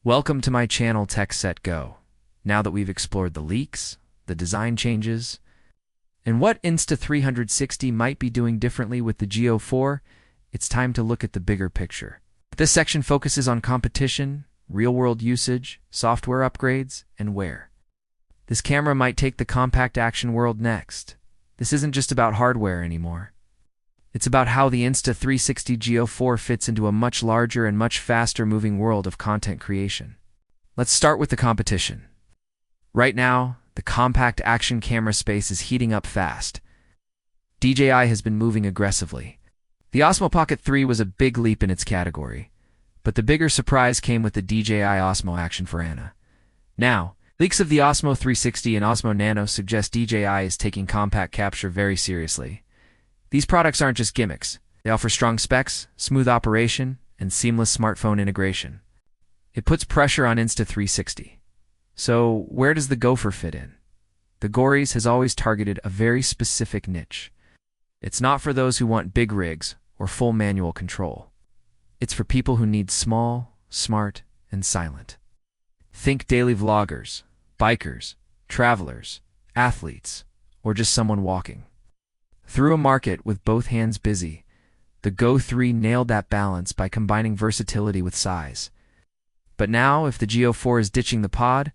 Welcome to my channel Tech Go. Now that we've explored the leaks, the design changes, and what Insta360 might be doing differently with the GO4, it's time to look at the bigger picture. This section focuses on competition, real-world usage, software upgrades, and where this camera might take the compact action world next. This isn't just about hardware anymore. It's about how the Insta360 GO4 fits into a much larger and much faster-moving world of content creation. Let's start with the competition. Right now, the compact action camera space is heating up fast. DJI has been moving aggressively. The Osmo Pocket 3 was a big leap in its category, but the bigger surprise came with the DJI Osmo Action for Anna. Now, leaks of the Osmo 360 and Osmo Nano suggest DJI is taking compact capture very seriously. These products aren't just gimmicks. They offer strong specs, smooth operation, and seamless smartphone integration. It puts pressure on Insta360. So, where does the Gopher fit in? The Gories has always targeted a very specific niche. It's not for those who want big rigs or full manual control. It's for people who need small, smart, and silent. Think daily vloggers, bikers, travelers, athletes, or just someone walking. Through a market with both hands busy, the Go 3 nailed that balance by combining versatility with size. But now, if the GO4 is ditching the pod,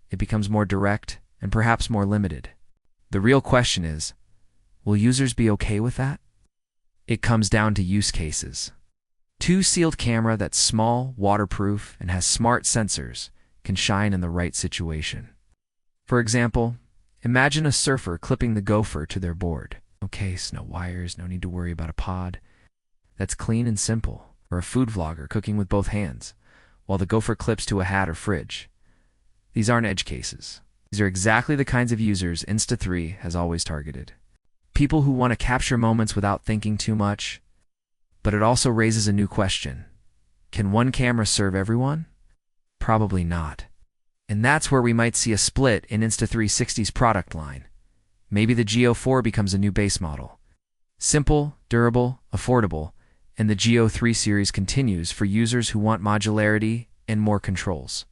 it becomes more direct and perhaps more limited. The real question is, will users be okay with that? It comes down to use cases. Two-sealed camera that's small, waterproof, and has smart sensors can shine in the right situation. For example, imagine a surfer clipping the Gopher to their board. No case, no wires, no need to worry about a pod. That's clean and simple. Or a food vlogger cooking with both hands, while the Gopher clips to a hat or fridge. These aren't edge cases. These are exactly the kinds of users Insta3 has always targeted. People who want to capture moments without thinking too much. But it also raises a new question. Can one camera serve everyone? Probably not. And that's where we might see a split in Insta360's product line. Maybe the GO4 becomes a new base model. Simple, durable, affordable, and the GO3 series continues for users who want modularity and more controls.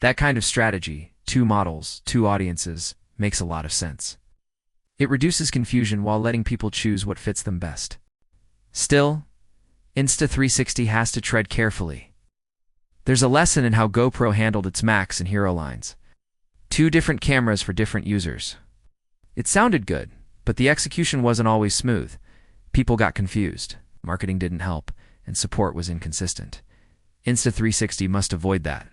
That kind of strategy, two models, two audiences, makes a lot of sense. It reduces confusion while letting people choose what fits them best. Still, Insta360 has to tread carefully. There's a lesson in how GoPro handled its Max and Hero lines. Two different cameras for different users. It sounded good, but the execution wasn't always smooth. People got confused, marketing didn't help, and support was inconsistent. Insta360 must avoid that.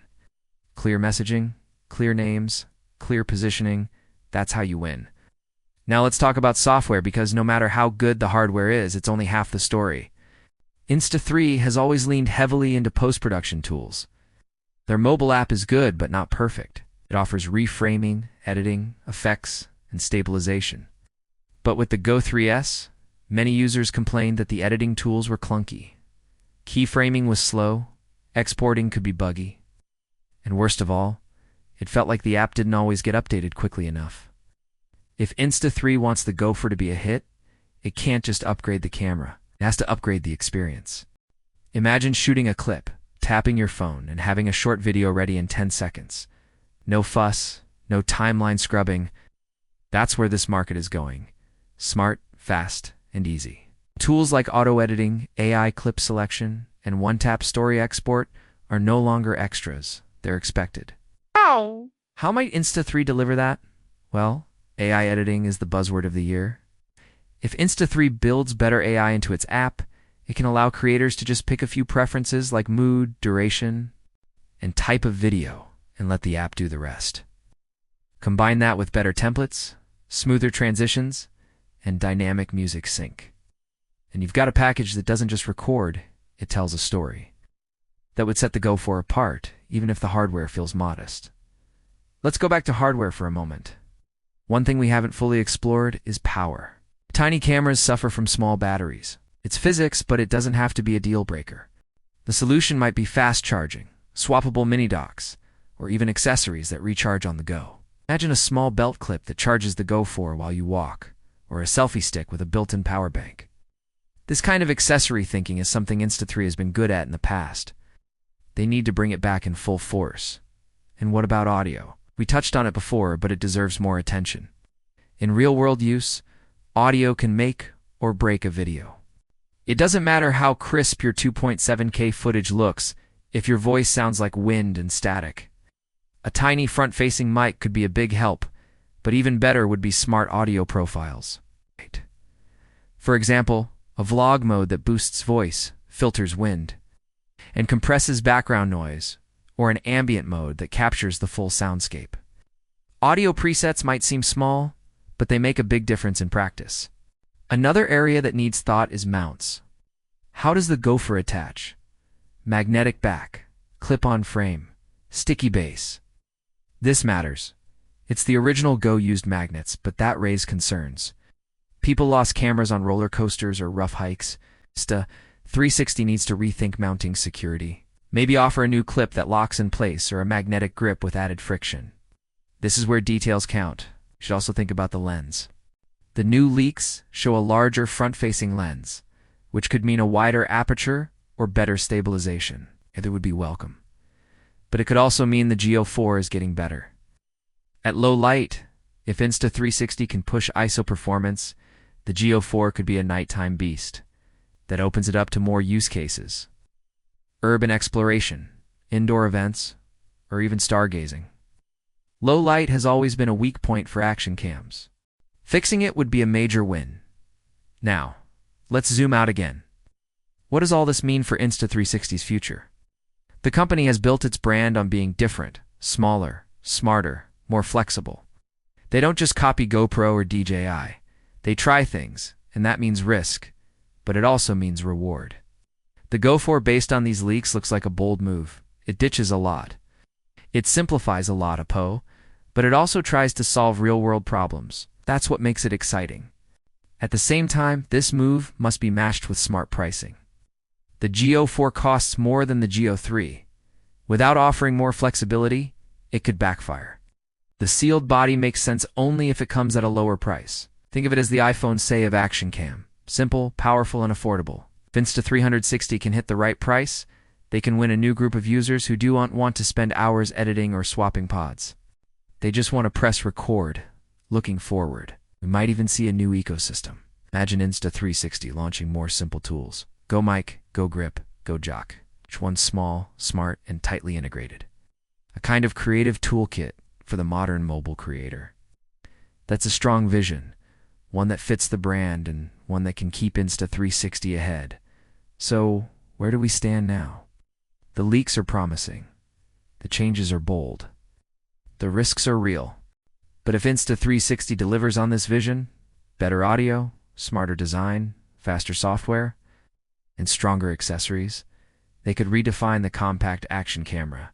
Clear messaging, clear names, clear positioning, that's how you win. Now let's talk about software, because no matter how good the hardware is, it's only half the story. Insta3 has always leaned heavily into post-production tools. Their mobile app is good, but not perfect. It offers reframing, editing, effects, and stabilization. But with the Go 3S, many users complained that the editing tools were clunky. Keyframing was slow, exporting could be buggy, and worst of all, it felt like the app didn't always get updated quickly enough. If Insta3 wants the Gopher to be a hit, it can't just upgrade the camera. It has to upgrade the experience. Imagine shooting a clip, tapping your phone, and having a short video ready in 10 seconds. No fuss, no timeline scrubbing. That's where this market is going. Smart, fast, and easy. Tools like auto-editing, AI clip selection, and one-tap story export are no longer extras. They're expected. Oh. How might Insta3 deliver that? Well, AI editing is the buzzword of the year. If Insta3 builds better AI into its app, it can allow creators to just pick a few preferences like mood, duration, and type of video, and let the app do the rest. Combine that with better templates, smoother transitions, and dynamic music sync. And you've got a package that doesn't just record, it tells a story. That would set the Go4 apart, even if the hardware feels modest. Let's go back to hardware for a moment. One thing we haven't fully explored is power. Tiny cameras suffer from small batteries. It's physics, but it doesn't have to be a deal breaker. The solution might be fast charging, swappable mini docks, or even accessories that recharge on the go. Imagine a small belt clip that charges the Go4 while you walk, or a selfie stick with a built-in power bank. This kind of accessory thinking is something Insta3 has been good at in the past. They need to bring it back in full force. And what about audio? We touched on it before, but it deserves more attention. In real-world use, audio can make or break a video. It doesn't matter how crisp your 2.7K footage looks if your voice sounds like wind and static. A tiny front-facing mic could be a big help, but even better would be smart audio profiles. For example, a vlog mode that boosts voice, filters wind, and compresses background noise, or an ambient mode that captures the full soundscape. Audio presets might seem small, but they make a big difference in practice. Another area that needs thought is mounts. How does the gopher attach? Magnetic back, clip-on frame, sticky base. This matters. It's the original Go used magnets, but that raised concerns. People lost cameras on roller coasters or rough hikes. Insta360 needs to rethink mounting security. Maybe offer a new clip that locks in place or a magnetic grip with added friction. This is where details count. You should also think about the lens. The new leaks show a larger front-facing lens, which could mean a wider aperture or better stabilization. Either would be welcome. But it could also mean the GO4 is getting better. At low light, if Insta360 can push ISO performance, the GO4 could be a nighttime beast that opens it up to more use cases. Urban exploration, indoor events, or even stargazing. Low light has always been a weak point for action cams. Fixing it would be a major win. Now, let's zoom out again. What does all this mean for Insta360's future? The company has built its brand on being different, smaller, smarter, more flexible. They don't just copy GoPro or DJI. They try things, and that means risk, but it also means reward. The GO4 based on these leaks looks like a bold move. It ditches a lot. It simplifies a lot of PO, but it also tries to solve real-world problems. That's what makes it exciting. At the same time, this move must be matched with smart pricing. The GO4 costs more than the GO3. Without offering more flexibility, it could backfire. The sealed body makes sense only if it comes at a lower price. Think of it as the iPhone 6 of action cam. Simple, powerful, and affordable. If Insta360 can hit the right price, they can win a new group of users who don't want to spend hours editing or swapping pods. They just want to press record, looking forward. We might even see a new ecosystem. Imagine Insta360 launching more simple tools. Go mic, go grip, go jock. Each one small, smart, and tightly integrated. A kind of creative toolkit for the modern mobile creator. That's a strong vision, one that fits the brand and one that can keep Insta360 ahead. So, where do we stand now? The leaks are promising. The changes are bold. The risks are real. But if Insta360 delivers on this vision, better audio, smarter design, faster software, and stronger accessories, they could redefine the compact action camera.